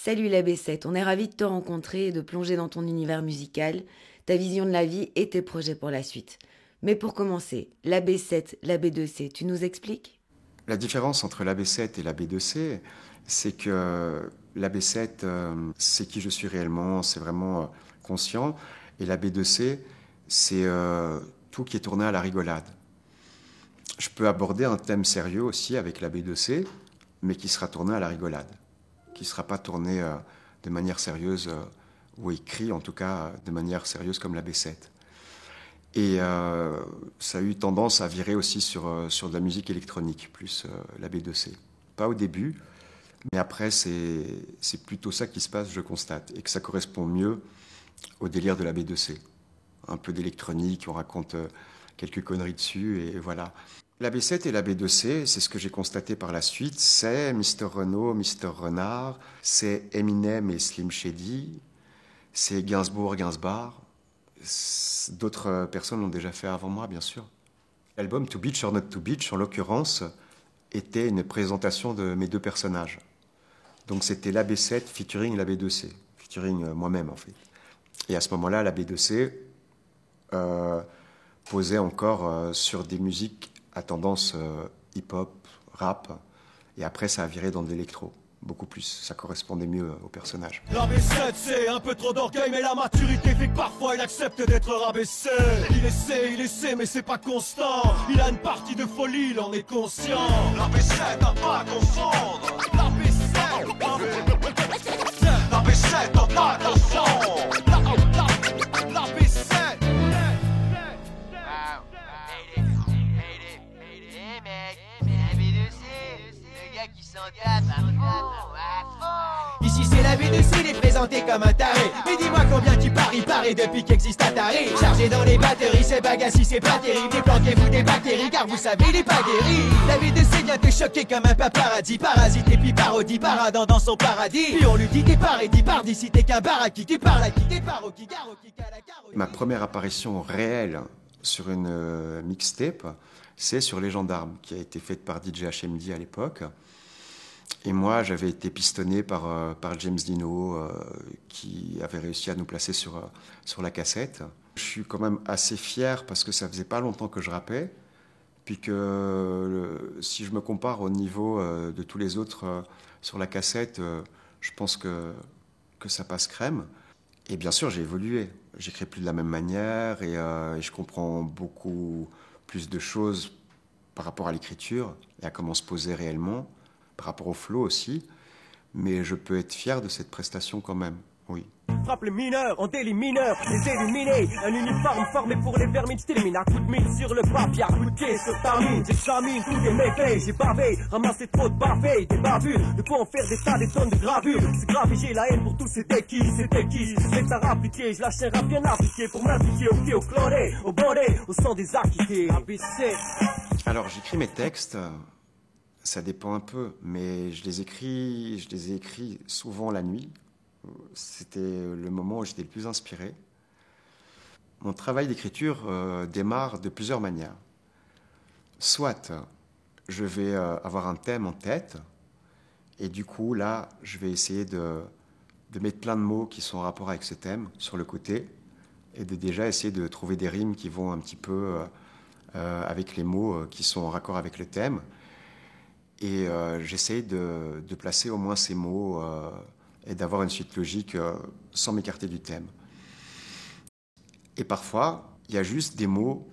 Salut la B7, on est ravis de te rencontrer et de plonger dans ton univers musical, ta vision de la vie et tes projets pour la suite. Mais pour commencer, la B7, la B2C, tu nous expliques? La différence entre l'AB7 et la B2C, c'est que l'AB7, c'est qui je suis réellement, c'est vraiment conscient. Et la B2C, c'est tout qui est tourné à la rigolade. Je peux aborder un thème sérieux aussi avec la B2C, mais qui sera tourné à la rigolade, qui ne sera pas tourné de manière sérieuse, ou écrit en tout cas de manière sérieuse comme la B7. Et ça a eu tendance à virer aussi sur de la musique électronique, plus la B2C. Pas au début, mais après, c'est plutôt ça qui se passe, je constate, et que ça correspond mieux au délire de la B2C. Un peu d'électronique, on raconte quelques conneries dessus, et voilà. La B7 et la B2C, c'est ce que j'ai constaté par la suite, c'est Mr. Renaud, Mr. Renard, c'est Eminem et Slim Shady, c'est Gainsbourg, Gainsbar. D'autres personnes l'ont déjà fait avant moi, bien sûr. L'album To Beach or Not To Beach, en l'occurrence, était une présentation de mes deux personnages. Donc c'était la B7 featuring la B2C, featuring moi-même en fait. Et à ce moment-là, la B2C posait encore sur des musiques à tendance hip-hop, rap, et après ça a viré dans de l'électro. Beaucoup plus, ça correspondait mieux au personnage. La B7 c'est un peu trop d'orgueil, mais la maturité fait que parfois il accepte d'être rabaissé. Il essaie, mais c'est pas constant. Il a une partie de folie, il en est conscient. La B7 n'a pas à confondre. La B7, la B7 n'a pas à confondre. La B7. Hey mec, la B2C, le gars qui s'engage à fond. Ici c'est la B2C, il est présenté comme un taré. Mais dis-moi combien tu paries depuis qu'existe Atari. Chargé dans les batteries, c'est bagassi, c'est pas terrible. Déplantez-vous des bactéries, car vous savez, il est pas guéri. La B2C vient te choquer comme un paparazzi. Parasite et puis parodie, paradant dans son paradis. Puis on lui dit t'es paré, dis par d'ici, t'es qu'un bar à qui tu parles à qui t'es paro, qui garo, qui calacaro. Ma première apparition réelle sur une mixtape, c'est sur Les Gendarmes, qui a été faite par DJ HMD à l'époque. Et moi, j'avais été pistonné par James Dino, qui avait réussi à nous placer sur la cassette. Je suis quand même assez fier parce que ça faisait pas longtemps que je rappais, puis que si je me compare au niveau de tous les autres sur la cassette, je pense que ça passe crème. Et bien sûr, j'ai évolué. J'écris plus de la même manière et je comprends beaucoup plus de choses par rapport à l'écriture et à comment se poser réellement, par rapport au flow aussi. Mais je peux être fier de cette prestation quand même, oui. Frappe les mineurs, en délit mineur, les éliminés. Un uniforme formé pour les vermines stélémines. Un coup de mine sur le papier, un coup de pied sur ta mine. J'examine tous les méfaits, j'ai bavé, ramassé trop de bavés, des bavures. De quoi en faire des tas, des tonnes de gravures. C'est grave et j'ai la haine pour tous, c'était qui. C'est à rappliquer, je lâche un rap bien appliqué pour m'impliquer au pied, au chloré, au bonnet, au sang des acquittés. ABC. Alors j'écris mes textes, ça dépend un peu, mais je les ai écrits souvent la nuit. C'était le moment où j'étais le plus inspiré. Mon travail d'écriture démarre de plusieurs manières. Soit je vais avoir un thème en tête, et du coup, là, je vais essayer de mettre plein de mots qui sont en rapport avec ce thème sur le côté, et de déjà essayer de trouver des rimes qui vont un petit peu avec les mots qui sont en raccord avec le thème. Et j'essaye de placer au moins ces mots et d'avoir une suite logique sans m'écarter du thème. Et parfois, il y a juste des mots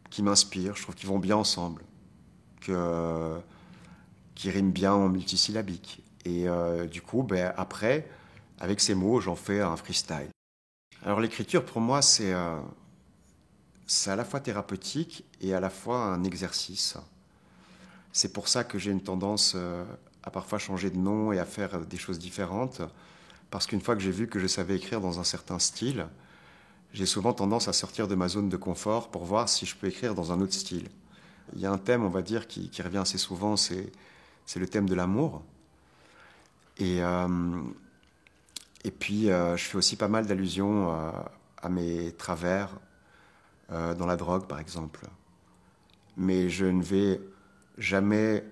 qui m'inspirent, je trouve qu'ils vont bien ensemble, qui riment bien en multisyllabique. Et du coup, après, avec ces mots, j'en fais un freestyle. Alors l'écriture, pour moi, c'est à la fois thérapeutique et à la fois un exercice. C'est pour ça que j'ai une tendance à parfois changer de nom et à faire des choses différentes. Parce qu'une fois que j'ai vu que je savais écrire dans un certain style, j'ai souvent tendance à sortir de ma zone de confort pour voir si je peux écrire dans un autre style. Il y a un thème, on va dire, qui revient assez souvent, c'est le thème de l'amour. Et puis, je fais aussi pas mal d'allusions à mes travers dans la drogue, par exemple. Mais je ne vais jamais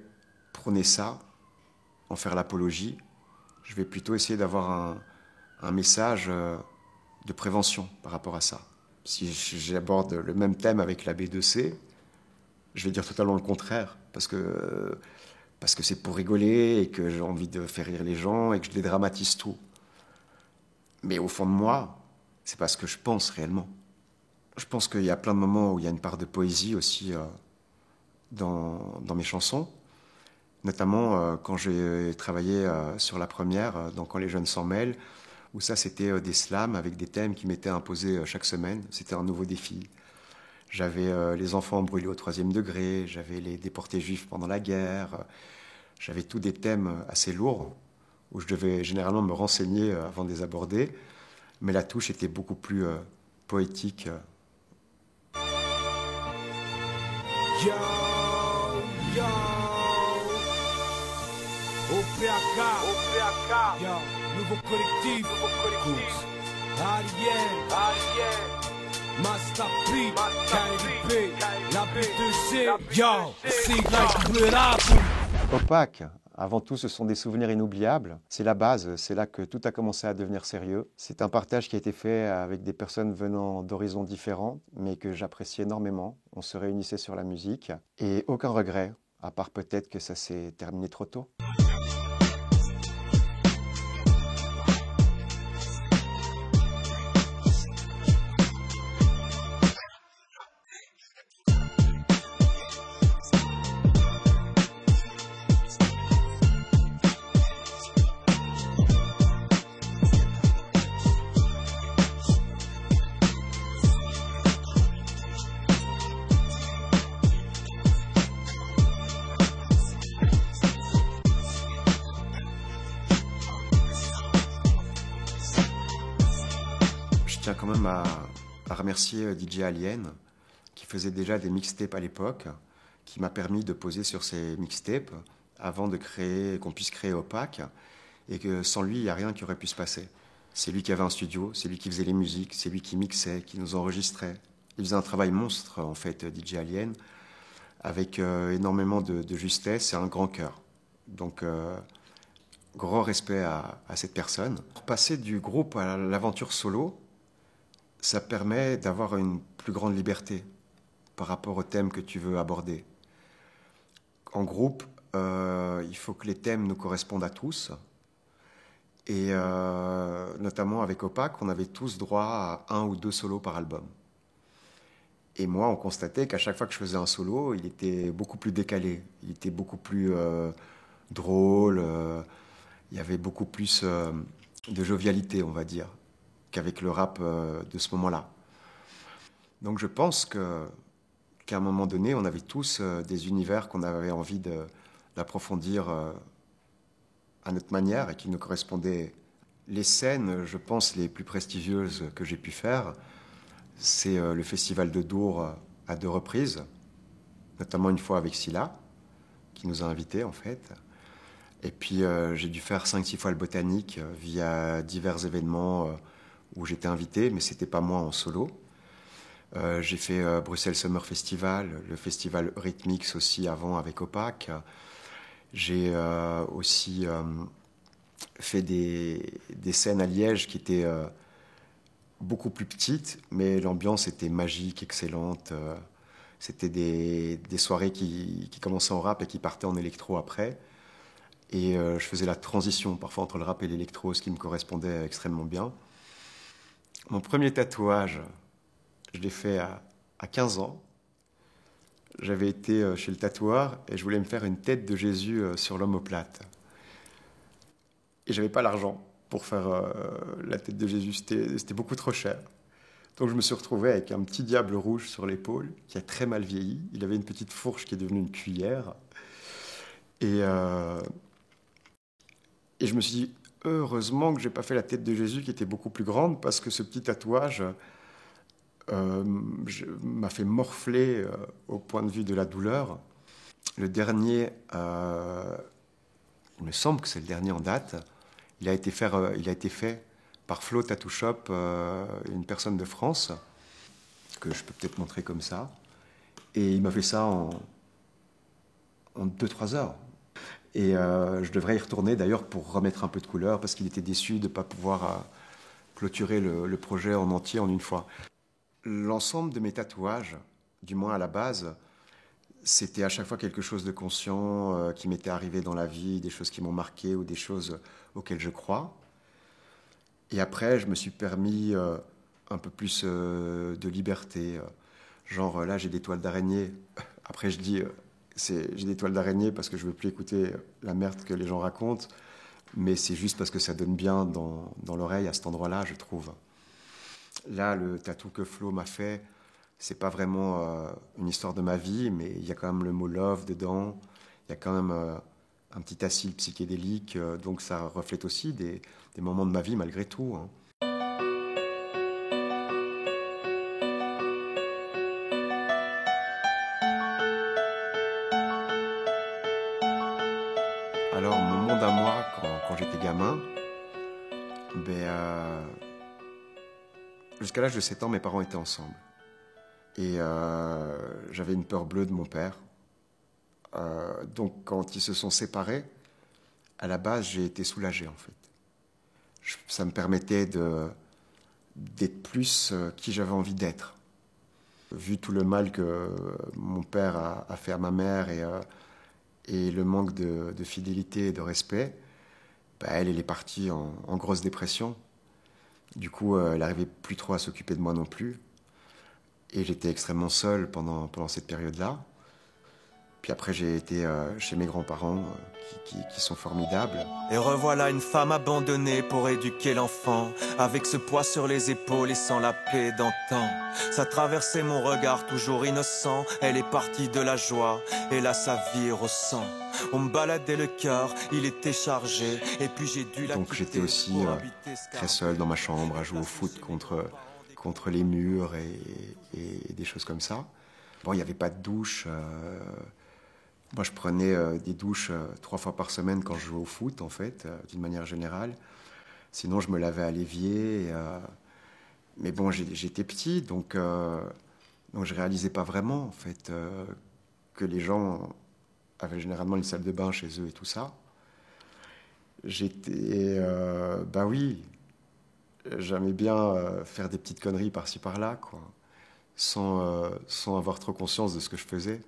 prôner ça, en faire l'apologie, Je vais plutôt essayer d'avoir un message de prévention par rapport à ça. Si j'aborde le même thème avec la B2C, je vais dire totalement le contraire, parce que c'est pour rigoler et que j'ai envie de faire rire les gens et que je dédramatise tout. Mais au fond de moi, c'est pas ce que je pense réellement. Je pense qu'il y a plein de moments où il y a une part de poésie aussi dans mes chansons, notamment quand j'ai travaillé sur la première, dans Quand les jeunes s'en mêlent, où ça c'était des slams avec des thèmes qui m'étaient imposés chaque semaine. C'était un nouveau défi. J'avais les enfants brûlés au 3e degré, j'avais les déportés juifs pendant la guerre, j'avais tous des thèmes assez lourds, où je devais généralement me renseigner avant de les aborder, mais la touche était beaucoup plus poétique. Yo, yo, OPAK, yo, nouveau collectif, Ariel, Master P, KLP, la B2C, yo, c'est like OPAK, avant tout, ce sont des souvenirs inoubliables. C'est la base, c'est là que tout a commencé à devenir sérieux. C'est un partage qui a été fait avec des personnes venant d'horizons différents, mais que j'apprécie énormément. On se réunissait sur la musique et aucun regret, à part peut-être que ça s'est terminé trop tôt. Je tiens quand même à remercier DJ Alien, qui faisait déjà des mixtapes à l'époque, qui m'a permis de poser sur ces mixtapes avant qu'on puisse créer OPAK, et que sans lui, il n'y a rien qui aurait pu se passer. C'est lui qui avait un studio, c'est lui qui faisait les musiques, c'est lui qui mixait, qui nous enregistrait. Il faisait un travail monstre, en fait, DJ Alien, avec énormément de justesse et un grand cœur. Donc, grand respect à cette personne. Pour passer du groupe à l'aventure solo, ça permet d'avoir une plus grande liberté par rapport au thème que tu veux aborder. En groupe, il faut que les thèmes nous correspondent à tous. Et notamment avec OPAK, on avait tous droit à 1 ou 2 solos par album. Et moi, on constatait qu'à chaque fois que je faisais un solo, il était beaucoup plus décalé. Il était beaucoup plus drôle. Il y avait beaucoup plus de jovialité, on va dire, qu'avec le rap de ce moment-là. Donc je pense qu'à un moment donné, on avait tous des univers qu'on avait envie d'approfondir à notre manière et qui nous correspondaient. Les scènes, je pense, les plus prestigieuses que j'ai pu faire, c'est le Festival de Dour à 2 reprises, notamment une fois avec Scylla, qui nous a invités en fait. Et puis j'ai dû faire 5-6 fois le Botanique via divers événements où j'étais invité, mais c'était pas moi en solo. J'ai fait Bruxelles Summer Festival, le festival Rhythmix aussi avant avec OPAK. J'ai aussi fait des scènes à Liège qui étaient beaucoup plus petites, mais l'ambiance était magique, excellente. C'était des soirées qui commençaient en rap et qui partaient en électro après. Et je faisais la transition parfois entre le rap et l'électro, ce qui me correspondait extrêmement bien. Mon premier tatouage, je l'ai fait à 15 ans. J'avais été chez le tatoueur et je voulais me faire une tête de Jésus sur l'omoplate. Et j'avais pas l'argent pour faire la tête de Jésus, c'était beaucoup trop cher. Donc je me suis retrouvé avec un petit diable rouge sur l'épaule qui a très mal vieilli. Il avait une petite fourche qui est devenue une cuillère. Et je me suis dit, heureusement que j'ai pas fait la tête de Jésus qui était beaucoup plus grande, parce que ce petit tatouage m'a fait morfler au point de vue de la douleur. Le dernier, il me semble que c'est le dernier en date, il a été fait par Flo Tattoo Shop, une personne de France, que je peux peut-être montrer comme ça. Et il m'a fait ça en 2-3 heures. Et je devrais y retourner d'ailleurs pour remettre un peu de couleur parce qu'il était déçu de ne pas pouvoir clôturer le projet en entier en une fois. L'ensemble de mes tatouages, du moins à la base, c'était à chaque fois quelque chose de conscient qui m'était arrivé dans la vie, des choses qui m'ont marqué ou des choses auxquelles je crois. Et après, je me suis permis un peu plus de liberté. Genre là, j'ai des toiles d'araignée. Après, je dis, j'ai des toiles d'araignée parce que je veux plus écouter la merde que les gens racontent. Mais c'est juste parce que ça donne bien dans l'oreille à cet endroit-là, je trouve. Là, le tatou que Flo m'a fait, c'est pas vraiment une histoire de ma vie, mais il y a quand même le mot love dedans. Il y a quand même un petit acide psychédélique, donc ça reflète aussi des moments de ma vie malgré tout. Hein. Alors, mon monde à moi, quand j'étais gamin, jusqu'à l'âge de 7 ans, mes parents étaient ensemble. Et j'avais une peur bleue de mon père. Donc, quand ils se sont séparés, à la base, j'ai été soulagé, en fait. Ça me permettait d'être plus qui j'avais envie d'être. Vu tout le mal que mon père a fait à ma mère et le manque de fidélité et de respect, elle est partie en grosse dépression. Du coup, elle n'arrivait plus trop à s'occuper de moi non plus. Et j'étais extrêmement seul pendant cette période-là. Puis après, j'ai été chez mes grands-parents qui sont formidables. Et revoilà une femme abandonnée pour éduquer l'enfant, avec ce poids sur les épaules et sans la paix d'antan. Ça traversait mon regard toujours innocent, elle est partie de la joie, et là sa vie ressent. On me baladait le cœur, il était chargé, et puis j'ai dû la Donc j'étais aussi très seul dans ma chambre à jouer au foot contre les murs et des choses comme ça. Bon, il n'y avait pas de douche. Moi, je prenais des douches 3 fois par semaine quand je jouais au foot, en fait, d'une manière générale. Sinon, je me lavais à l'évier. Mais bon, j'étais petit, donc je réalisais pas vraiment, en fait, que les gens avaient généralement une salle de bain chez eux et tout ça. Oui, j'aimais bien faire des petites conneries par-ci par-là, quoi, sans avoir trop conscience de ce que je faisais.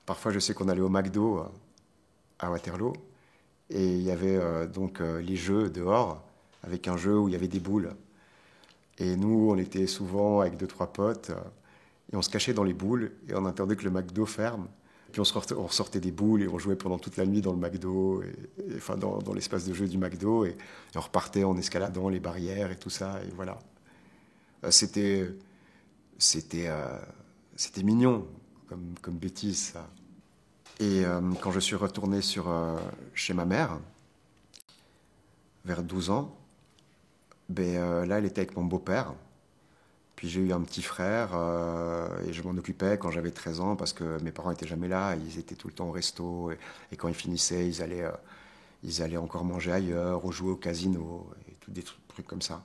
Parfois, je sais qu'on allait au McDo à Waterloo et il y avait les jeux dehors avec un jeu où il y avait des boules. Et nous, on était souvent avec 2-3 potes et on se cachait dans les boules et on attendait que le McDo ferme. Puis on ressortait des boules et on jouait pendant toute la nuit dans le McDo, dans l'espace de jeu du McDo et on repartait en escaladant les barrières et tout ça. Et voilà. C'était mignon comme bêtise, ça. Et quand je suis retourné chez ma mère, vers 12 ans, là, elle était avec mon beau-père. Puis j'ai eu un petit frère et je m'en occupais quand j'avais 13 ans parce que mes parents n'étaient jamais là. Ils étaient tout le temps au resto et quand ils finissaient, ils allaient encore manger ailleurs ou jouer au casino et tout des trucs comme ça.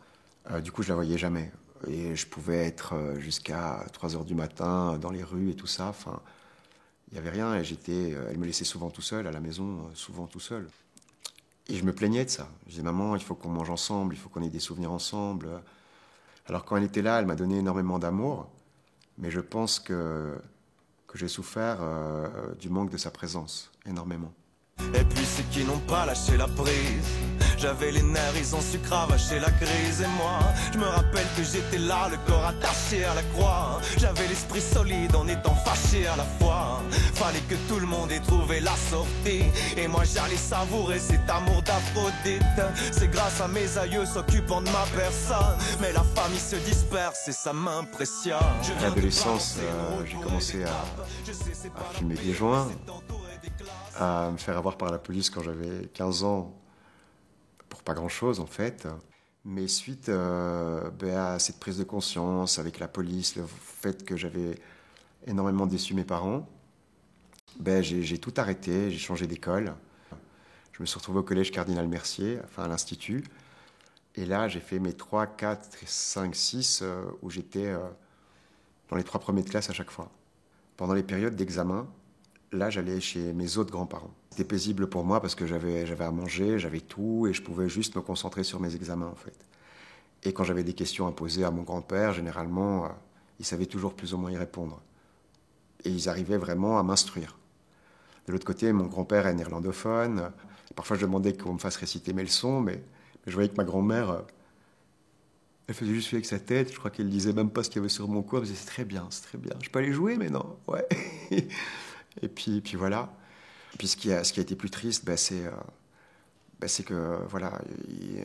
Du coup, je la voyais jamais. Et je pouvais être jusqu'à 3 heures du matin dans les rues et tout ça. Enfin, il n'y avait rien et elle me laissait souvent tout seul à la maison, souvent tout seul. Et je me plaignais de ça. Je disais, maman, il faut qu'on mange ensemble, il faut qu'on ait des souvenirs ensemble. Alors quand elle était là, elle m'a donné énormément d'amour, mais je pense que j'ai souffert du manque de sa présence, énormément. Et puis ceux qui n'ont pas lâché la prise, j'avais les nerfs, ils ont su cravacher la crise. Et moi, je me rappelle que j'étais là, le corps attaché à la croix. J'avais l'esprit solide en étant fâché à la fois. Fallait que tout le monde ait trouvé la sortie. Et moi j'allais savourer cet amour d'Aphrodite. C'est grâce à mes aïeux s'occupant de ma personne. Mais la famille se disperse et ça m'impressionne. À l'adolescence, j'ai commencé à fumer des joints, à me faire avoir par la police quand j'avais 15 ans, pour pas grand-chose en fait. Mais suite à cette prise de conscience avec la police, le fait que j'avais énormément déçu mes parents, j'ai tout arrêté, j'ai changé d'école. Je me suis retrouvé au collège Cardinal Mercier, à l'institut. Et là, j'ai fait mes 3, 4, 5, 6, où j'étais dans les 3 premiers de classe à chaque fois. Pendant les périodes d'examen, là, j'allais chez mes autres grands-parents. C'était paisible pour moi parce que j'avais à manger, j'avais tout et je pouvais juste me concentrer sur mes examens en fait. Et quand j'avais des questions à poser à mon grand-père, généralement, il savait toujours plus ou moins y répondre. Et ils arrivaient vraiment à m'instruire. De l'autre côté, mon grand-père est néerlandophone. Parfois, je demandais qu'on me fasse réciter mes leçons, mais je voyais que ma grand-mère, elle faisait juste avec sa tête. Je crois qu'elle disait même pas ce qu'il y avait sur mon cours. Elle disait, c'est très bien, c'est très bien. Je peux aller jouer, mais non, ouais. Et puis voilà. Puis ce qui a été plus triste, c'est que voilà,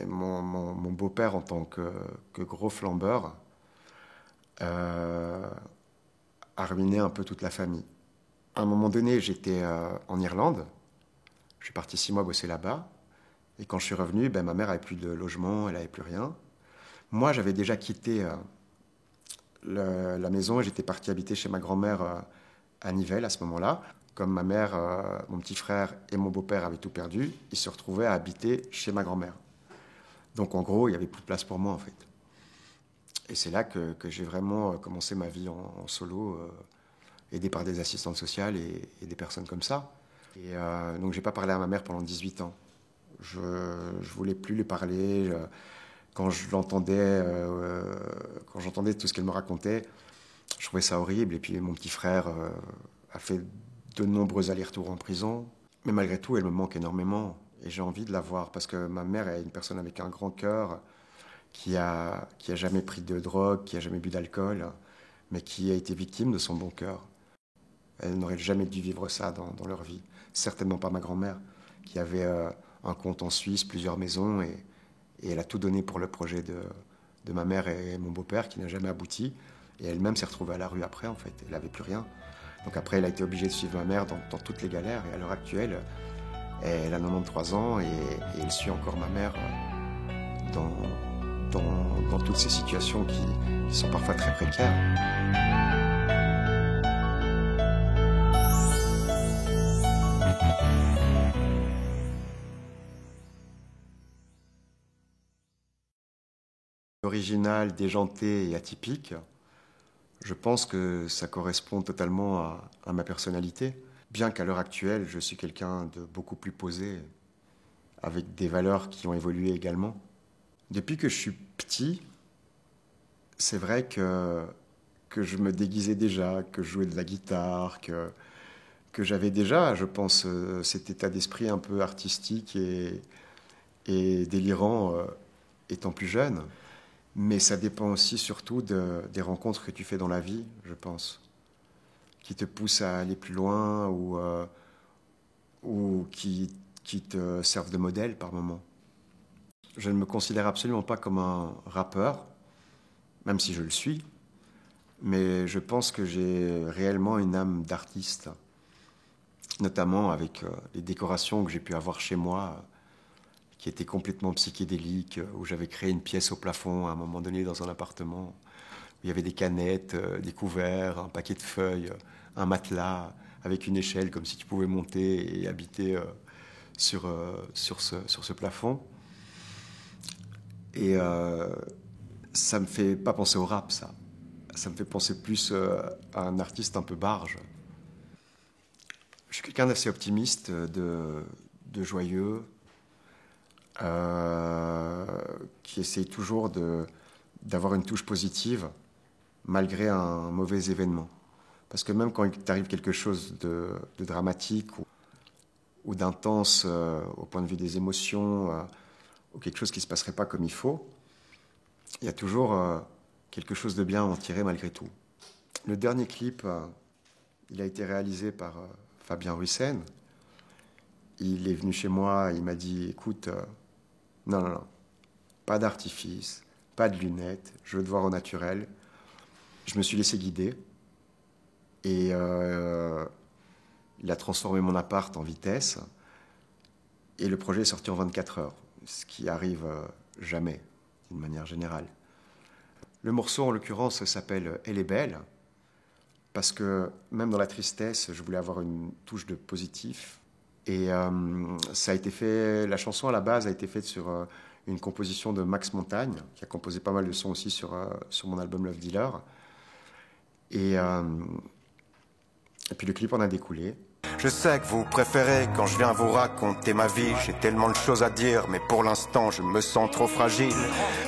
mon beau-père, en tant que gros flambeur, a ruiné un peu toute la famille. À un moment donné, j'étais en Irlande. Je suis parti 6 mois bosser là-bas. Et quand je suis revenu, ma mère n'avait plus de logement, elle n'avait plus rien. Moi, j'avais déjà quitté la maison et j'étais parti habiter chez ma grand-mère à Nivelles à ce moment-là. Comme ma mère, mon petit frère et mon beau-père avaient tout perdu, ils se retrouvaient à habiter chez ma grand-mère. Donc en gros, il n'y avait plus de place pour moi en fait. Et c'est là que j'ai vraiment commencé ma vie en solo, aidé par des assistantes sociales et des personnes comme ça. Et donc j'ai pas parlé à ma mère pendant 18 ans. Je voulais plus lui parler. Quand j'entendais tout ce qu'elle me racontait, je trouvais ça horrible. Et puis mon petit frère a fait de nombreux allers-retours en prison. Mais malgré tout, elle me manque énormément. Et j'ai envie de la voir parce que ma mère est une personne avec un grand cœur qui a jamais pris de drogue, qui a jamais bu d'alcool, mais qui a été victime de son bon cœur. Elle n'aurait jamais dû vivre ça dans leur vie. Certainement pas ma grand-mère, qui avait un compte en Suisse, plusieurs maisons, et elle a tout donné pour le projet de ma mère et mon beau-père, qui n'a jamais abouti. Et elle-même s'est retrouvée à la rue après, en fait. Elle n'avait plus rien. Donc après, elle a été obligée de suivre ma mère dans toutes les galères. Et à l'heure actuelle, elle a 93 ans et elle suit encore ma mère dans toutes ces situations qui sont parfois très précaires. Original, déjanté et atypique, je pense que ça correspond totalement à ma personnalité. Bien qu'à l'heure actuelle, je suis quelqu'un de beaucoup plus posé, avec des valeurs qui ont évolué également. Depuis que je suis petit, c'est vrai que je me déguisais déjà, que je jouais de la guitare, que j'avais déjà, je pense, cet état d'esprit un peu artistique et délirant étant plus jeune. Mais ça dépend aussi surtout des rencontres que tu fais dans la vie, je pense, qui te poussent à aller plus loin ou qui te servent de modèle par moment. Je ne me considère absolument pas comme un rappeur, même si je le suis, mais je pense que j'ai réellement une âme d'artiste, notamment avec les décorations que j'ai pu avoir chez moi, qui étaient complètement psychédéliques, où j'avais créé une pièce au plafond à un moment donné dans un appartement, où il y avait des canettes, des couverts, un paquet de feuilles, un matelas, avec une échelle, comme si tu pouvais monter et habiter sur ce plafond. Et ça me fait pas penser au rap, ça. Ça me fait penser plus à un artiste un peu barge. Je suis quelqu'un d'assez optimiste, de joyeux, qui essaye toujours d'avoir une touche positive malgré un mauvais événement. Parce que même quand il t'arrive quelque chose de dramatique ou d'intense au point de vue des émotions, ou quelque chose qui ne se passerait pas comme il faut, il y a toujours quelque chose de bien à en tirer malgré tout. Le dernier clip, il a été réalisé par Fabien Russen. Il est venu chez moi, il m'a dit, écoute, non, pas d'artifice, pas de lunettes, je veux te voir au naturel. Je me suis laissé guider et il a transformé mon appart en vitesse et le projet est sorti en 24 heures, ce qui arrive jamais, d'une manière générale. Le morceau, en l'occurrence, s'appelle « Elle est belle », parce que même dans la tristesse, je voulais avoir une touche de positif. Et ça a été fait, la chanson à la base a été faite sur une composition de Max Montagne, qui a composé pas mal de sons aussi sur mon album Love Dealer. Et puis le clip en a découlé. Je sais que vous préférez quand je viens vous raconter ma vie. J'ai tellement de choses à dire, mais pour l'instant je me sens trop fragile.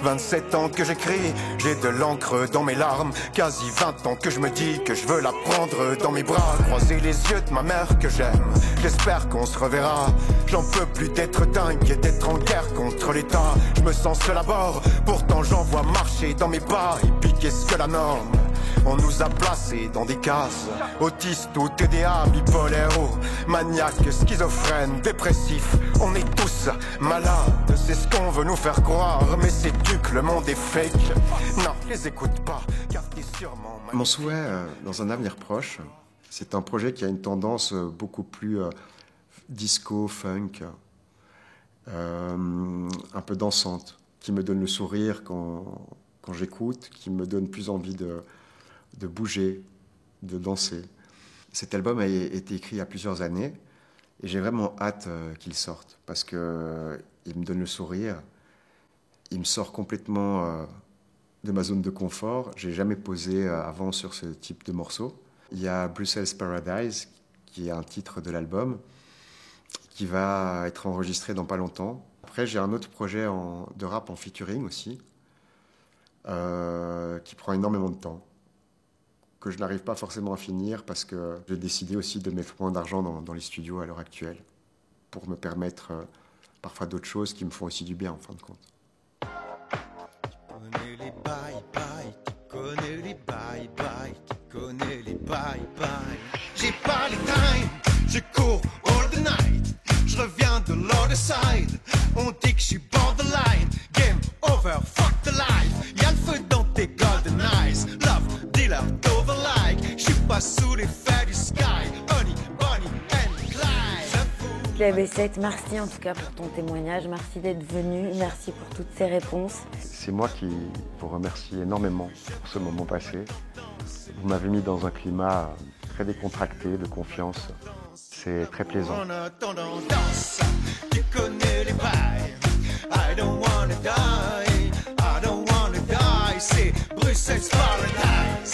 27 ans que j'écris, j'ai de l'encre dans mes larmes. Quasi 20 ans que je me dis que je veux la prendre dans mes bras. Croiser les yeux de ma mère que j'aime, j'espère qu'on se reverra. J'en peux plus d'être dingue et d'être en guerre contre l'État. Je me sens seul à bord, pourtant j'en vois marcher dans mes pas. Et puis qu'est-ce que la norme? On nous a placés dans des cases, autistes ou TDA, bipolaires ou maniaques, schizophrènes, dépressifs. On est tous malades, c'est ce qu'on veut nous faire croire. Mais sais-tu que le monde est fake? Non, les écoute pas, car t'es sûrement... Mon souhait, dans un avenir proche, c'est un projet qui a une tendance beaucoup plus disco, funk, un peu dansante, qui me donne le sourire quand j'écoute, qui me donne plus envie de bouger, de danser. Cet album a été écrit il y a plusieurs années et j'ai vraiment hâte qu'il sorte parce qu'il me donne le sourire, il me sort complètement de ma zone de confort. J'ai jamais posé avant sur ce type de morceau. Il y a Brussels Paradise qui est un titre de l'album qui va être enregistré dans pas longtemps. Après j'ai un autre projet de rap en featuring aussi qui prend énormément de temps, que je n'arrive pas forcément à finir parce que j'ai décidé aussi de mettre moins d'argent dans les studios à l'heure actuelle pour me permettre parfois d'autres choses qui me font aussi du bien en fin de compte. Tu connais les bye-bye, tu connais les bye-bye, tu connais les bye-bye. J'ai pas les time, je cours all the night, je reviens de l'other side. On dit que je suis borderline, game over, fuck the life. Y'a le feu dans tes golden eyes, love dealer, over like. Je suis pas sous les faits du sky, Honey, Bonnie and Clyde. La B7, merci en tout cas pour ton témoignage, merci d'être venu, merci pour toutes ces réponses. C'est moi qui vous remercie énormément pour ce moment passé. Vous m'avez mis dans un climat très décontracté, de confiance. C'est très plaisant. Tu connais les bails. I don't wanna die, I don't wanna die. C'est Bruxelles Paradise.